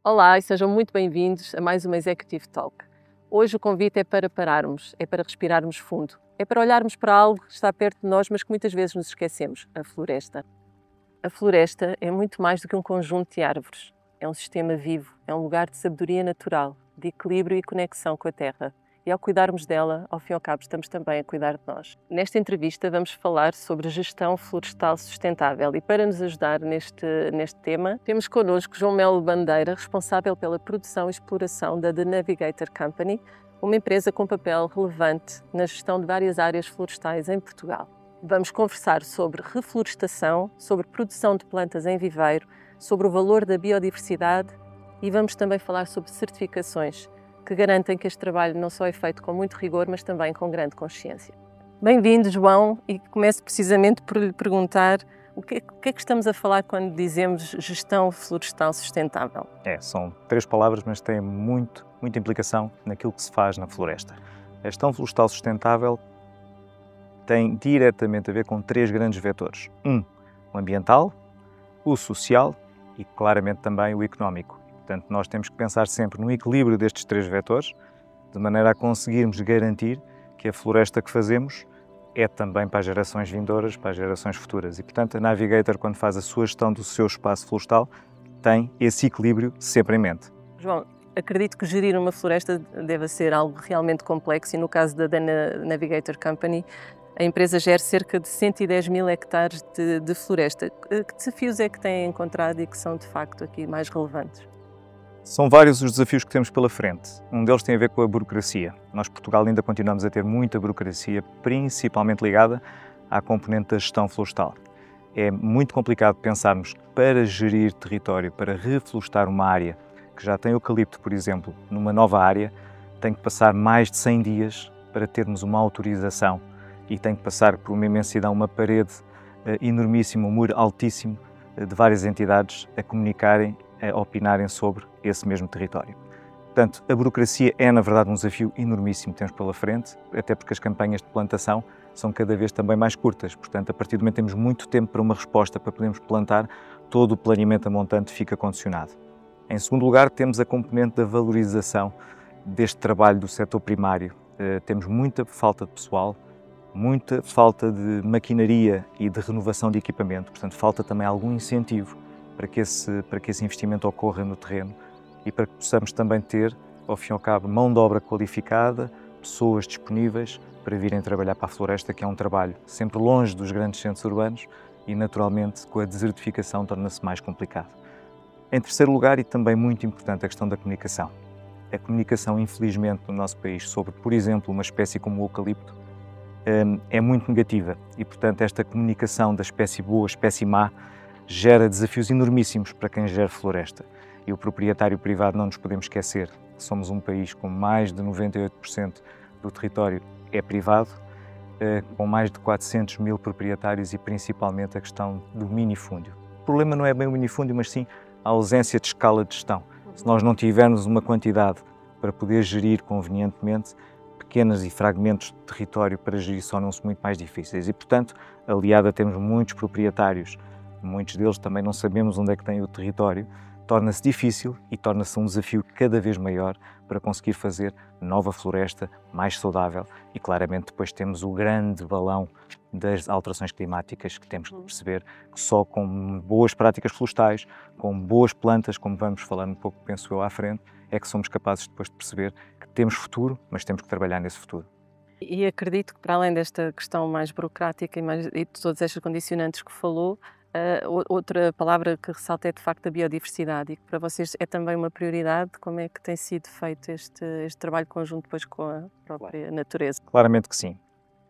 Olá e sejam muito bem-vindos a mais uma Executive Talk. Hoje o convite é para pararmos, é para respirarmos fundo, é para olharmos para algo que está perto de nós, mas que muitas vezes nos esquecemos, a floresta. A floresta é muito mais do que um conjunto de árvores. É um sistema vivo, é um lugar de sabedoria natural, de equilíbrio e conexão com a terra. E ao cuidarmos dela, ao fim e ao cabo, estamos também a cuidar de nós. Nesta entrevista vamos falar sobre gestão florestal sustentável e para nos ajudar neste tema, temos connosco João Melo Bandeira, responsável pela produção e exploração da The Navigator Company, uma empresa com papel relevante na gestão de várias áreas florestais em Portugal. Vamos conversar sobre reflorestação, sobre produção de plantas em viveiro, sobre o valor da biodiversidade e vamos também falar sobre certificações que garantem que este trabalho não só é feito com muito rigor, mas também com grande consciência. Bem-vindo, João, e começo precisamente por lhe perguntar o que é que estamos a falar quando dizemos gestão florestal sustentável? São 3 palavras, mas têm muita implicação naquilo que se faz na floresta. A gestão florestal sustentável tem diretamente a ver com 3 grandes vetores. O ambiental, o social e, claramente, também o económico. Portanto, nós temos que pensar sempre no equilíbrio destes 3 vetores, de maneira a conseguirmos garantir que a floresta que fazemos é também para as gerações vindouras, para as gerações futuras. E, portanto, a Navigator, quando faz a sua gestão do seu espaço florestal, tem esse equilíbrio sempre em mente. João, acredito que gerir uma floresta deve ser algo realmente complexo e no caso da Navigator Company, a empresa gera cerca de 110 mil hectares de floresta. Que desafios é que têm encontrado e que são, de facto, aqui mais relevantes? São vários os desafios que temos pela frente. Um deles tem a ver com a burocracia. Nós, Portugal, ainda continuamos a ter muita burocracia, principalmente ligada à componente da gestão florestal. É muito complicado pensarmos que para gerir território, para reflorestar uma área que já tem eucalipto, por exemplo, numa nova área, tem que passar mais de 100 dias para termos uma autorização e tem que passar por uma imensidão, uma parede enormíssima, um muro altíssimo de várias entidades a comunicarem, a opinarem sobre esse mesmo território. Portanto, a burocracia é, na verdade, um desafio enormíssimo que temos pela frente, até porque as campanhas de plantação são cada vez também mais curtas. Portanto, a partir do momento que temos muito tempo para uma resposta, para podermos plantar, todo o planeamento a montante fica condicionado. Em segundo lugar, temos a componente da valorização deste trabalho do setor primário. Temos muita falta de pessoal, muita falta de maquinaria e de renovação de equipamento. Portanto, falta também algum incentivo para que esse investimento ocorra no terreno e para que possamos também ter, ao fim e ao cabo, mão de obra qualificada, pessoas disponíveis para virem trabalhar para a floresta, que é um trabalho sempre longe dos grandes centros urbanos e, naturalmente, com a desertificação torna-se mais complicado. Em terceiro lugar, e também muito importante, a questão da comunicação. A comunicação, infelizmente, no nosso país sobre, por exemplo, uma espécie como o eucalipto, é muito negativa e, portanto, esta comunicação da espécie boa, espécie má, gera desafios enormíssimos para quem gera floresta. E o proprietário privado, não nos podemos esquecer, somos um país com mais de 98% do território é privado, com mais de 400 mil proprietários e principalmente a questão do minifúndio. O problema não é bem o minifúndio, mas sim a ausência de escala de gestão. Se nós não tivermos uma quantidade para poder gerir convenientemente, pequenas e fragmentos de território para gerir tornam-se muito mais difíceis. E, portanto, aliado a termos muitos proprietários, muitos deles também não sabemos onde é que tem o território, torna-se difícil e torna-se um desafio cada vez maior para conseguir fazer nova floresta mais saudável e claramente depois temos o grande balão das alterações climáticas que temos de perceber que só com boas práticas florestais, com boas plantas, como vamos falar um pouco, penso eu, à frente, é que somos capazes depois de perceber que temos futuro, mas temos que trabalhar nesse futuro. E acredito que para além desta questão mais burocrática e de todas estas condicionantes que falou, outra palavra que ressalta é de facto a biodiversidade e que para vocês é também uma prioridade. Como é que tem sido feito este trabalho conjunto depois com a própria natureza? Claramente que sim.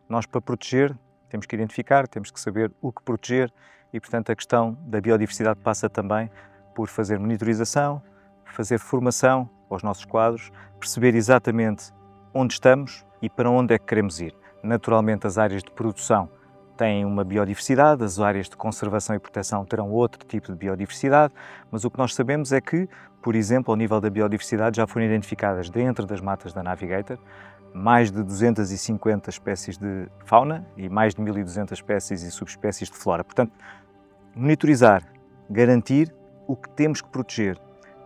Nós, para proteger, temos que identificar, temos que saber o que proteger e, portanto, a questão da biodiversidade passa também por fazer monitorização, fazer formação aos nossos quadros, perceber exatamente onde estamos e para onde é que queremos ir. Naturalmente, as áreas de produção têm uma biodiversidade, as áreas de conservação e proteção terão outro tipo de biodiversidade, mas o que nós sabemos é que, por exemplo, ao nível da biodiversidade já foram identificadas dentro das matas da Navigator mais de 250 espécies de fauna e mais de 1.200 espécies e subespécies de flora. Portanto, monitorizar, garantir o que temos que proteger,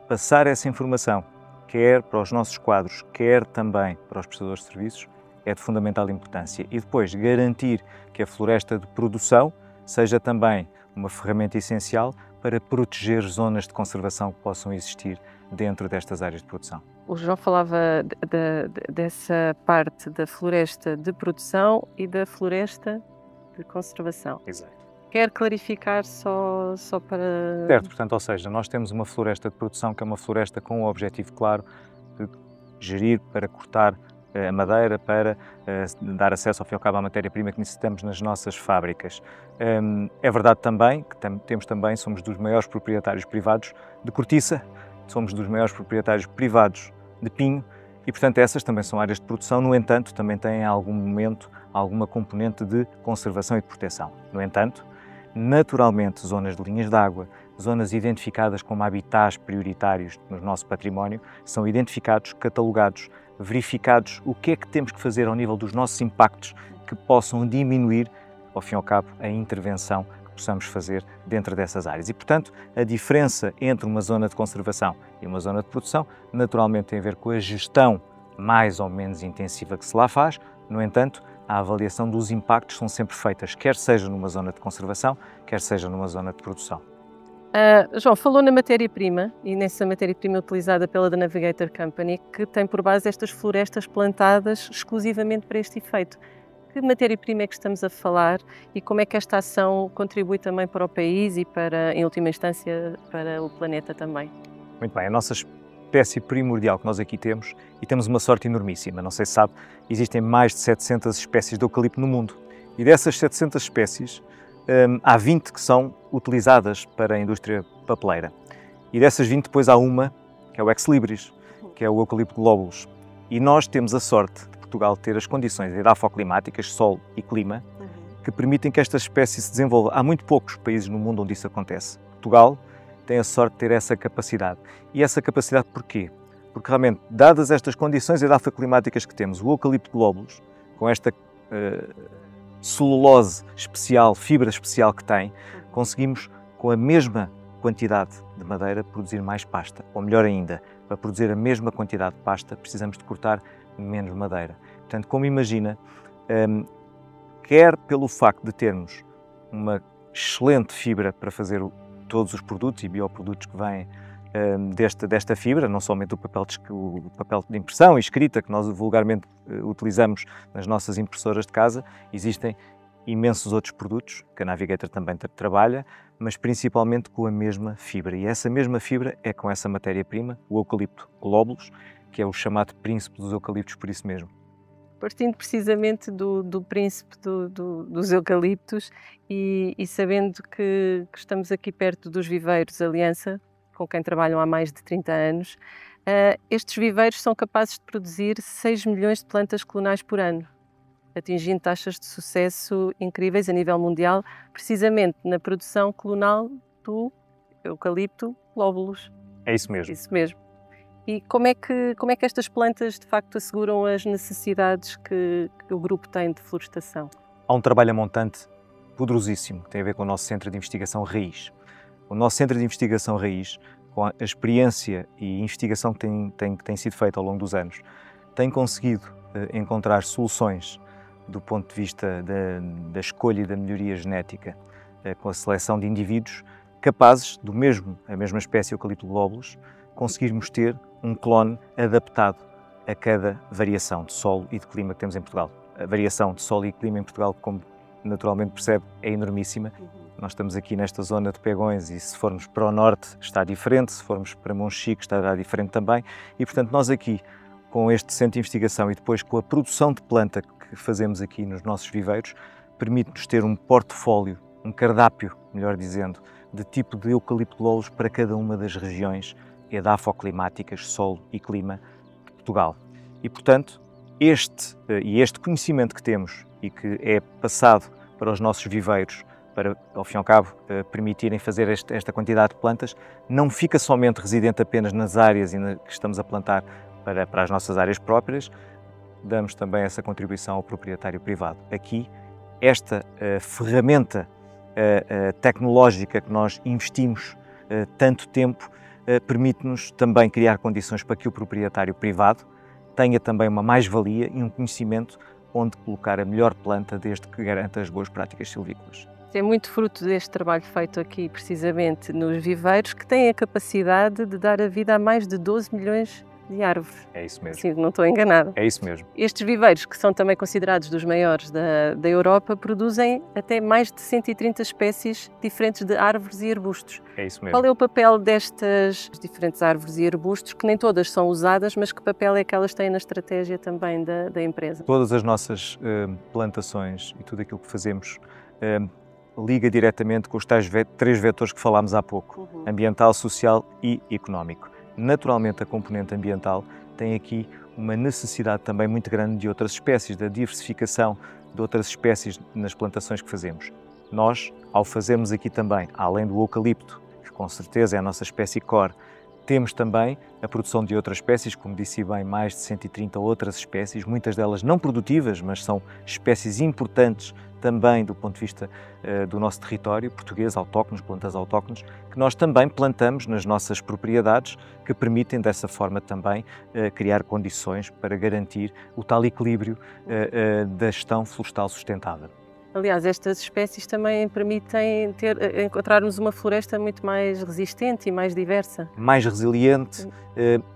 passar essa informação, quer para os nossos quadros, quer também para os prestadores de serviços, é de fundamental importância. E depois garantir que a floresta de produção seja também uma ferramenta essencial para proteger zonas de conservação que possam existir dentro destas áreas de produção. O João falava dessa parte da floresta de produção e da floresta de conservação. Exato. Quer clarificar só para... Certo, portanto, ou seja, nós temos uma floresta de produção que é uma floresta com um objetivo claro de gerir para cortar a madeira, para dar acesso ao fim e ao cabo à matéria-prima que necessitamos nas nossas fábricas. É verdade também que somos dos maiores proprietários privados de cortiça, somos dos maiores proprietários privados de pinho e, portanto, essas também são áreas de produção, no entanto, também têm em algum momento alguma componente de conservação e de proteção. No entanto, naturalmente, zonas de linhas de água, zonas identificadas como habitats prioritários no nosso património, são identificados, catalogados, verificados o que é que temos que fazer ao nível dos nossos impactos que possam diminuir, ao fim e ao cabo, a intervenção que possamos fazer dentro dessas áreas. E, portanto, a diferença entre uma zona de conservação e uma zona de produção, naturalmente tem a ver com a gestão mais ou menos intensiva que se lá faz. No entanto, a avaliação dos impactos são sempre feitas, quer seja numa zona de conservação, quer seja numa zona de produção. João, falou na matéria-prima e nessa matéria-prima utilizada pela The Navigator Company, que tem por base estas florestas plantadas exclusivamente para este efeito. Que matéria-prima é que estamos a falar e como é que esta ação contribui também para o país e, para, em última instância, para o planeta também? Muito bem, a nossa espécie primordial que nós aqui temos, e temos uma sorte enormíssima, não sei se sabe, existem mais de 700 espécies de eucalipto no mundo e dessas 700 espécies há 20 que são utilizadas para a indústria papeleira e dessas 20 depois há uma que é o Ex Libris, que é o Eucalipto globulus, e nós temos a sorte de Portugal ter as condições edafoclimáticas, solo e clima, que permitem que esta espécie se desenvolva. Há muito poucos países no mundo onde isso acontece. Portugal tem a sorte de ter essa capacidade. E essa capacidade porquê? Porque realmente, dadas estas condições edafoclimáticas que temos, o Eucalipto globulus, com esta celulose especial, fibra especial que tem, conseguimos, com a mesma quantidade de madeira, produzir mais pasta. Ou melhor ainda, para produzir a mesma quantidade de pasta, precisamos de cortar menos madeira. Portanto, como imagina, quer pelo facto de termos uma excelente fibra para fazer todos os produtos e bioprodutos que vêm desta fibra, não somente o papel de impressão e escrita que nós vulgarmente utilizamos nas nossas impressoras de casa, existem imensos outros produtos que a Navigator também trabalha, mas principalmente com a mesma fibra. E essa mesma fibra é com essa matéria-prima, o Eucalipto globulus, que é o chamado príncipe dos eucaliptos por isso mesmo. Partindo precisamente do príncipe dos eucaliptos e sabendo que estamos aqui perto dos viveiros Aliança, com quem trabalham há mais de 30 anos, estes viveiros são capazes de produzir 6 milhões de plantas clonais por ano, atingindo taxas de sucesso incríveis a nível mundial, precisamente na produção clonal do Eucalipto globulus. É isso mesmo. Isso mesmo. E como é que estas plantas, de facto, asseguram as necessidades que o grupo tem de florestação? Há um trabalho a montante poderosíssimo que tem a ver com o nosso Centro de Investigação Raiz. O nosso Centro de Investigação Raiz, com a experiência e investigação que tem sido feita ao longo dos anos, tem conseguido encontrar soluções do ponto de vista da escolha e da melhoria genética, com a seleção de indivíduos capazes, a mesma espécie Eucalipto globulus, conseguirmos ter um clone adaptado a cada variação de solo e de clima que temos em Portugal. A variação de solo e clima em Portugal, como naturalmente percebe, é enormíssima. Nós estamos aqui nesta zona de Pegões e se formos para o norte está diferente, se formos para Monchique estará diferente também. E portanto nós aqui, com este centro de investigação e depois com a produção de planta que fazemos aqui nos nossos viveiros, permite-nos ter um portfólio, um cardápio, melhor dizendo, de tipo de Eucalipto globulus para cada uma das regiões edafoclimáticas, solo e clima de Portugal. E, portanto, este conhecimento que temos e que é passado para os nossos viveiros, para, ao fim e ao cabo, permitirem fazer esta quantidade de plantas, não fica somente residente apenas nas áreas que estamos a plantar para as nossas áreas próprias, damos também essa contribuição ao proprietário privado. Aqui, esta ferramenta tecnológica que nós investimos tanto tempo, permite-nos também criar condições para que o proprietário privado tenha também uma mais-valia e um conhecimento onde colocar a melhor planta desde que garanta as boas práticas silvícolas. É muito fruto deste trabalho feito aqui, precisamente nos viveiros, que têm a capacidade de dar a vida a mais de 12 milhões de árvores. É isso mesmo. Sim, não estou enganada. É isso mesmo. Estes viveiros, que são também considerados dos maiores da Europa, produzem até mais de 130 espécies diferentes de árvores e arbustos. É isso mesmo. Qual é o papel destas diferentes árvores e arbustos, que nem todas são usadas, mas que papel é que elas têm na estratégia também da empresa? Todas as nossas plantações e tudo aquilo que fazemos liga diretamente com os tais três vetores que falámos há pouco, ambiental, social e económico. Naturalmente, a componente ambiental tem aqui uma necessidade também muito grande de outras espécies, da diversificação de outras espécies nas plantações que fazemos. Nós, ao fazermos aqui também, além do eucalipto, que com certeza é a nossa espécie core, temos também a produção de outras espécies, como disse bem, mais de 130 outras espécies, muitas delas não produtivas, mas são espécies importantes também do ponto de vista do nosso território português, autóctones, plantas autóctones, que nós também plantamos nas nossas propriedades, que permitem dessa forma também criar condições para garantir o tal equilíbrio da gestão florestal sustentável. Aliás, estas espécies também permitem encontrarmos uma floresta muito mais resistente e mais diversa. Mais resiliente,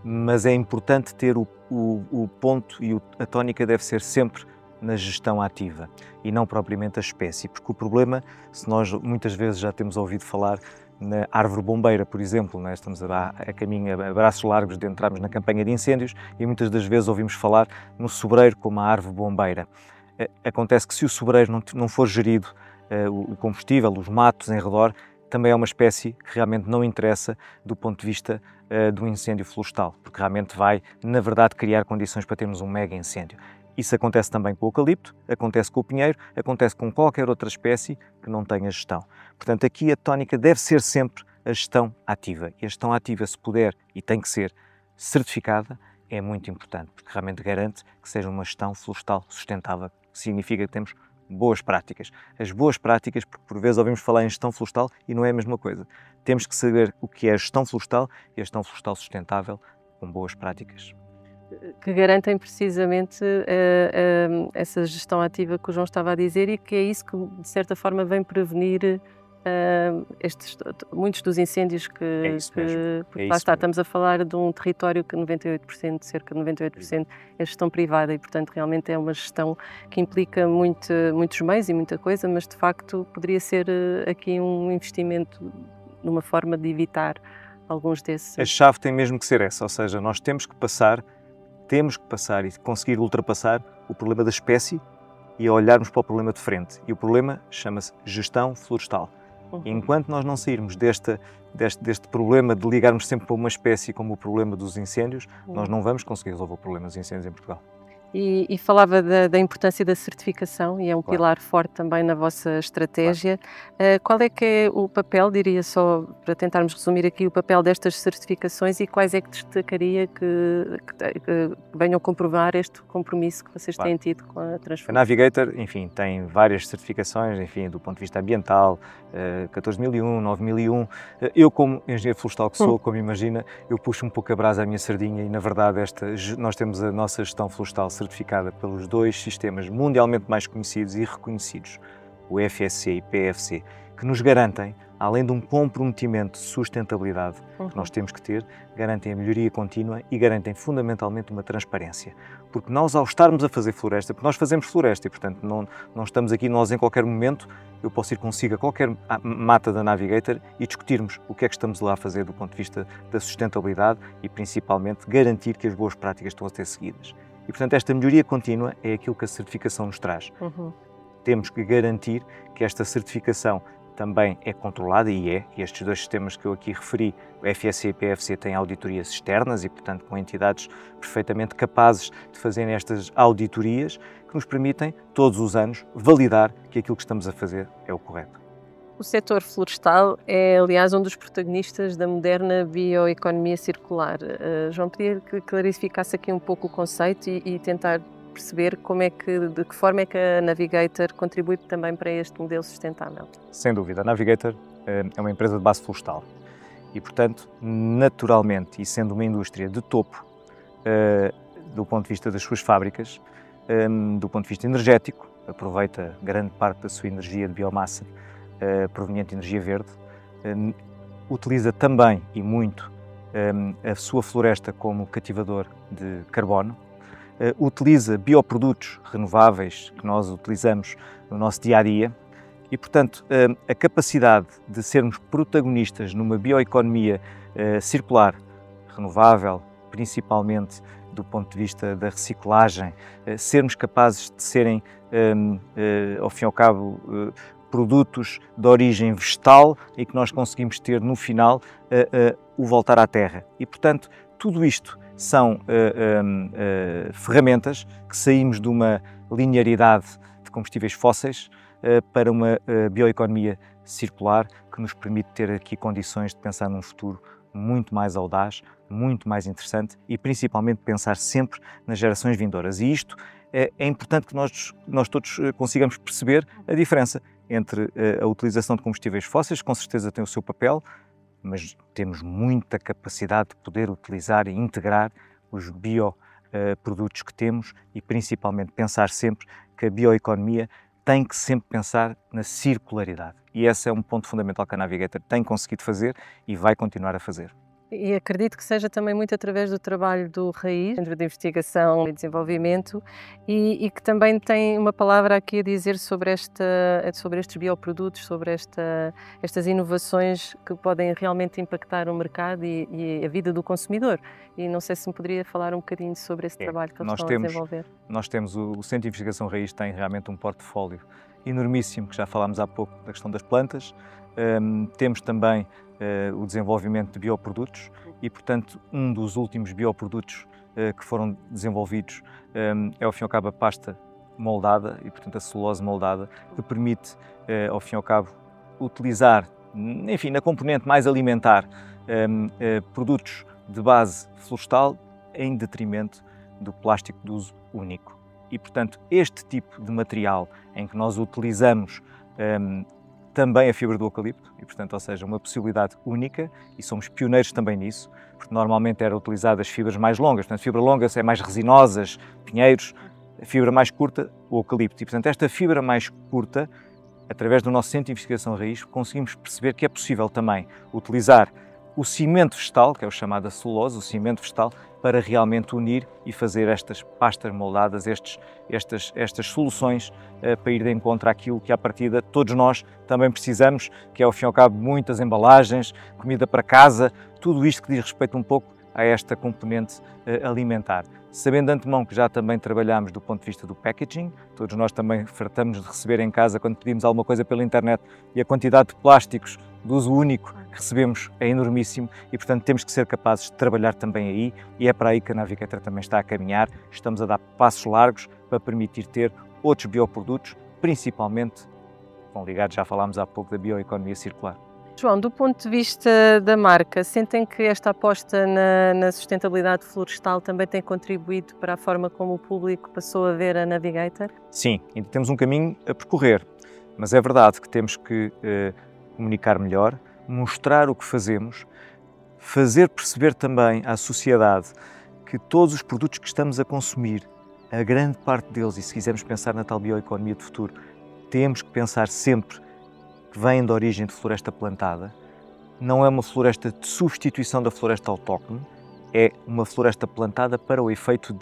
mas é importante ter o ponto e a tónica deve ser sempre na gestão ativa e não propriamente a espécie, porque o problema, se nós muitas vezes já temos ouvido falar na árvore bombeira, por exemplo, né? Estamos a caminho, a braços largos de entrarmos na campanha de incêndios e muitas das vezes ouvimos falar no sobreiro como a árvore bombeira. Acontece que se o sobreiro não for gerido, o combustível, os matos em redor, também é uma espécie que realmente não interessa do ponto de vista do incêndio florestal, porque realmente vai, na verdade, criar condições para termos um mega incêndio. Isso acontece também com o eucalipto, acontece com o pinheiro, acontece com qualquer outra espécie que não tenha gestão. Portanto, aqui a tónica deve ser sempre a gestão ativa. E a gestão ativa, se puder e tem que ser certificada, é muito importante, porque realmente garante que seja uma gestão florestal sustentável, que significa que temos boas práticas. As boas práticas, porque por vezes ouvimos falar em gestão florestal e não é a mesma coisa. Temos que saber o que é a gestão florestal e a gestão florestal sustentável com boas práticas. Que garantem precisamente essa gestão ativa que o João estava a dizer e que é isso que, de certa forma, vem prevenir muitos dos incêndios que lá está, estamos a falar de um território que 98%, cerca de 98% é gestão privada e, portanto, realmente é uma gestão que implica muitos meios e muita coisa, mas, de facto, poderia ser aqui um investimento numa forma de evitar alguns desses... A chave tem mesmo que ser essa, ou seja, nós temos que passar e conseguir ultrapassar o problema da espécie e olharmos para o problema de frente. E o problema chama-se gestão florestal. E enquanto nós não sairmos deste problema de ligarmos sempre para uma espécie como o problema dos incêndios, nós não vamos conseguir resolver o problema dos incêndios em Portugal. E falava da importância da certificação, e é um pilar forte também na vossa estratégia. Qual é que é o papel, diria só, para tentarmos resumir aqui, o papel destas certificações e quais é que destacaria que venham comprovar este compromisso que vocês têm tido com a transformação? A Navigator, enfim, tem várias certificações, enfim, do ponto de vista ambiental, 14001, 9001. Eu, como engenheiro florestal que sou, como imagina, eu puxo um pouco a brasa à minha sardinha e, na verdade, nós temos a nossa gestão florestal certificada pelos dois sistemas mundialmente mais conhecidos e reconhecidos, o FSC e o PEFC, que nos garantem, além de um comprometimento de sustentabilidade que nós temos que ter, garantem a melhoria contínua e garantem fundamentalmente uma transparência. Porque nós, ao estarmos a fazer floresta, porque nós fazemos floresta e, portanto, não estamos aqui nós em qualquer momento, eu posso ir consigo a qualquer mata da Navigator e discutirmos o que é que estamos lá a fazer do ponto de vista da sustentabilidade e, principalmente, garantir que as boas práticas estão a ser seguidas. E, portanto, esta melhoria contínua é aquilo que a certificação nos traz. Temos que garantir que esta certificação também é controlada e estes dois sistemas que eu aqui referi, o FSC e o PEFC, têm auditorias externas e, portanto, com entidades perfeitamente capazes de fazerem estas auditorias que nos permitem, todos os anos, validar que aquilo que estamos a fazer é o correto. O setor florestal é, aliás, um dos protagonistas da moderna bioeconomia circular. João, pedia que clarificasse aqui um pouco o conceito e tentar perceber de que forma é que a Navigator contribui também para este modelo sustentável. Sem dúvida, a Navigator é uma empresa de base florestal E, portanto, naturalmente, e sendo uma indústria de topo, do ponto de vista das suas fábricas, do ponto de vista energético, aproveita grande parte da sua energia de biomassa proveniente de energia verde, utiliza também e muito a sua floresta como cativador de carbono, utiliza bioprodutos renováveis que nós utilizamos no nosso dia-a-dia e, portanto, a capacidade de sermos protagonistas numa bioeconomia circular, renovável, principalmente do ponto de vista da reciclagem, sermos capazes de serem, ao fim e ao cabo, produtos de origem vegetal e que nós conseguimos ter no final o voltar à terra. E, portanto, tudo isto são ferramentas que saímos de uma linearidade de combustíveis fósseis para uma bioeconomia circular que nos permite ter aqui condições de pensar num futuro muito mais audaz, muito mais interessante e principalmente pensar sempre nas gerações vindouras. E isto é importante que nós todos consigamos perceber a diferença entre a utilização de combustíveis fósseis, que com certeza tem o seu papel, mas temos muita capacidade de poder utilizar e integrar os bioprodutos que temos e principalmente pensar sempre que a bioeconomia tem que sempre pensar na circularidade. E esse é um ponto fundamental que a Navigator tem conseguido fazer e vai continuar a fazer. E acredito que seja também muito através do trabalho do Raiz, Centro de Investigação e Desenvolvimento, e que também tem uma palavra aqui a dizer sobre estes bioprodutos, sobre estas inovações que podem realmente impactar o mercado e a vida do consumidor. E não sei se me poderia falar um bocadinho sobre esse trabalho que eles estão a desenvolver. Nós temos, o Centro de Investigação Raiz tem realmente um portfólio enormíssimo, que já falámos há pouco da questão das plantas. Temos também o desenvolvimento de bioprodutos e, portanto, um dos últimos bioprodutos que foram desenvolvidos é, ao fim e ao cabo, a pasta moldada e, portanto, a celulose moldada, que permite, ao fim e ao cabo, utilizar, enfim, na componente mais alimentar, produtos de base florestal em detrimento do plástico de uso único. E, portanto, este tipo de material em que nós utilizamos também a fibra do eucalipto, e, portanto, ou seja, uma possibilidade única, e somos pioneiros também nisso, porque normalmente eram utilizadas fibras mais longas, portanto, fibra longa é mais resinosas, pinheiros, a fibra mais curta, o eucalipto. E, portanto, esta fibra mais curta, através do nosso Centro de Investigação Raiz, conseguimos perceber que é possível também utilizar o cimento vegetal, que é o chamado celulose, o cimento vegetal, para realmente unir e fazer estas pastas moldadas, estas soluções para ir de encontro àquilo que à partida todos nós também precisamos, que é ao fim e ao cabo muitas embalagens, comida para casa, tudo isto que diz respeito um pouco a esta componente alimentar. Sabendo de antemão que já também trabalhamos do ponto de vista do packaging, todos nós também fartamos de receber em casa quando pedimos alguma coisa pela internet e a quantidade de plásticos de uso único que recebemos é enormíssimo e, portanto, temos que ser capazes de trabalhar também aí e é para aí que a Navigator também está a caminhar. Estamos a dar passos largos para permitir ter outros bioprodutos, principalmente, vão ligados, já falámos há pouco, da bioeconomia circular. João, do ponto de vista da marca, sentem que esta aposta na sustentabilidade florestal também tem contribuído para a forma como o público passou a ver a Navigator? Sim, ainda temos um caminho a percorrer, mas é verdade que temos que comunicar melhor, mostrar o que fazemos, fazer perceber também à sociedade que todos os produtos que estamos a consumir, a grande parte deles, e se quisermos pensar na tal bioeconomia de futuro, temos que pensar sempre que vêm de origem de floresta plantada. Não é uma floresta de substituição da floresta autóctone, é uma floresta plantada para o efeito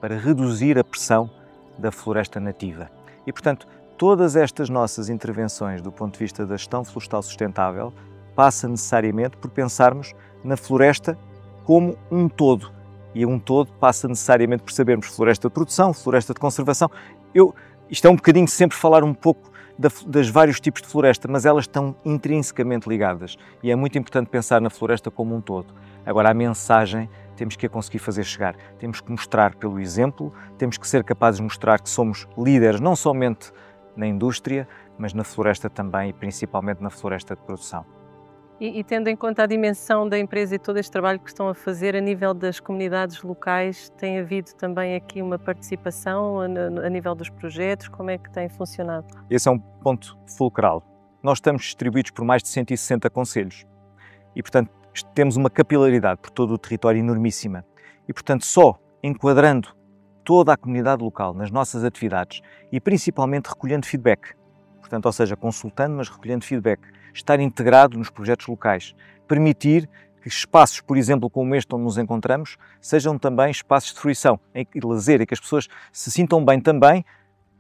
para reduzir a pressão da floresta nativa. E, portanto, todas estas nossas intervenções do ponto de vista da gestão florestal sustentável passa necessariamente por pensarmos na floresta como um todo. E um todo passa necessariamente por sabermos floresta de produção, floresta de conservação. Isto é um bocadinho sempre falar um pouco dos vários tipos de floresta, mas elas estão intrinsecamente ligadas e é muito importante pensar na floresta como um todo. Agora, a mensagem temos que a conseguir fazer chegar, temos que mostrar pelo exemplo, temos que ser capazes de mostrar que somos líderes não somente na indústria, mas na floresta também e principalmente na floresta de produção. E tendo em conta a dimensão da empresa e todo este trabalho que estão a fazer a nível das comunidades locais, tem havido também aqui uma participação a nível dos projetos? Como é que tem funcionado? Esse é um ponto fulcral. Nós estamos distribuídos por mais de 160 concelhos e, portanto, temos uma capilaridade por todo o território enormíssima e, portanto, só enquadrando toda a comunidade local nas nossas atividades e principalmente recolhendo feedback, portanto, ou seja, consultando, mas recolhendo feedback, estar integrado nos projetos locais, permitir que espaços, por exemplo, como este onde nos encontramos, sejam também espaços de fruição e lazer e que as pessoas se sintam bem também,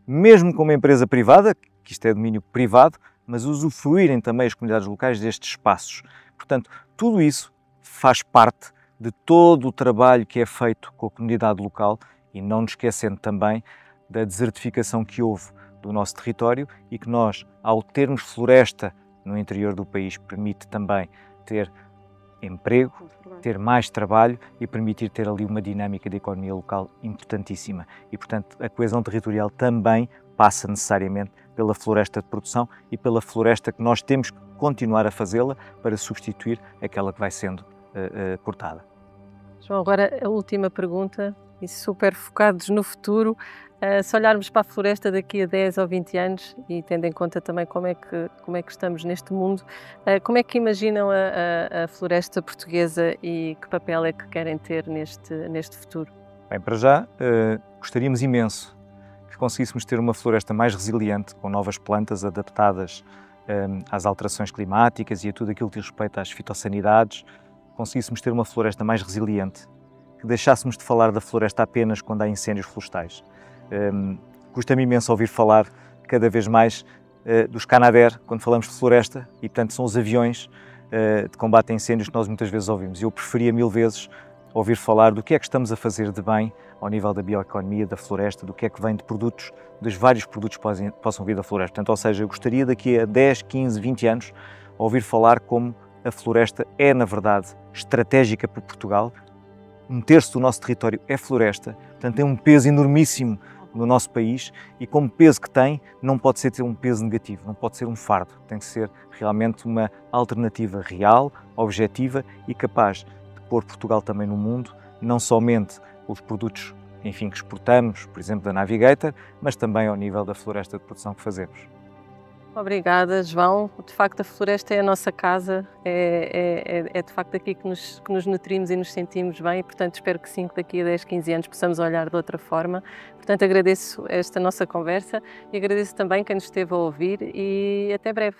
mesmo como empresa privada, que isto é domínio privado, mas usufruírem também as comunidades locais destes espaços. Portanto, tudo isso faz parte de todo o trabalho que é feito com a comunidade local e não nos esquecendo também da desertificação que houve do nosso território e que nós, ao termos floresta no interior do país, permite também ter emprego, ter mais trabalho e permitir ter ali uma dinâmica de economia local importantíssima. E, portanto, a coesão territorial também passa necessariamente pela floresta de produção e pela floresta que nós temos que continuar a fazê-la para substituir aquela que vai sendo cortada. João, agora a última pergunta, e super focados no futuro, se olharmos para a floresta daqui a 10 ou 20 anos e tendo em conta também como é que estamos neste mundo, como é que imaginam a floresta portuguesa e que papel é que querem ter neste futuro? Bem, para já, gostaríamos imenso que conseguíssemos ter uma floresta mais resiliente, com novas plantas adaptadas às alterações climáticas e a tudo aquilo que diz respeito às fitossanidades, conseguíssemos ter uma floresta mais resiliente, que deixássemos de falar da floresta apenas quando há incêndios florestais. Custa-me imenso ouvir falar cada vez mais dos Canadair quando falamos de floresta e, portanto, são os aviões de combate a incêndios que nós muitas vezes ouvimos. Eu preferia mil vezes ouvir falar do que é que estamos a fazer de bem ao nível da bioeconomia, da floresta, do que é que vem de produtos, dos vários produtos que possam vir da floresta. Portanto, ou seja, eu gostaria daqui a 10, 15, 20 anos ouvir falar como a floresta é, na verdade, estratégica para Portugal. 1/3 do nosso território é floresta, portanto tem um peso enormíssimo no nosso país e como peso que tem, não pode ser ter um peso negativo, não pode ser um fardo, tem que ser realmente uma alternativa real, objetiva e capaz de pôr Portugal também no mundo, não somente os produtos, enfim, que exportamos, por exemplo, da Navigator, mas também ao nível da floresta de produção que fazemos. Obrigada, João. De facto, a floresta é a nossa casa, é de facto aqui que nos nutrimos e nos sentimos bem e, portanto, espero que sim, que daqui a 10, 15 anos possamos olhar de outra forma. Portanto, agradeço esta nossa conversa e agradeço também quem nos esteve a ouvir e até breve.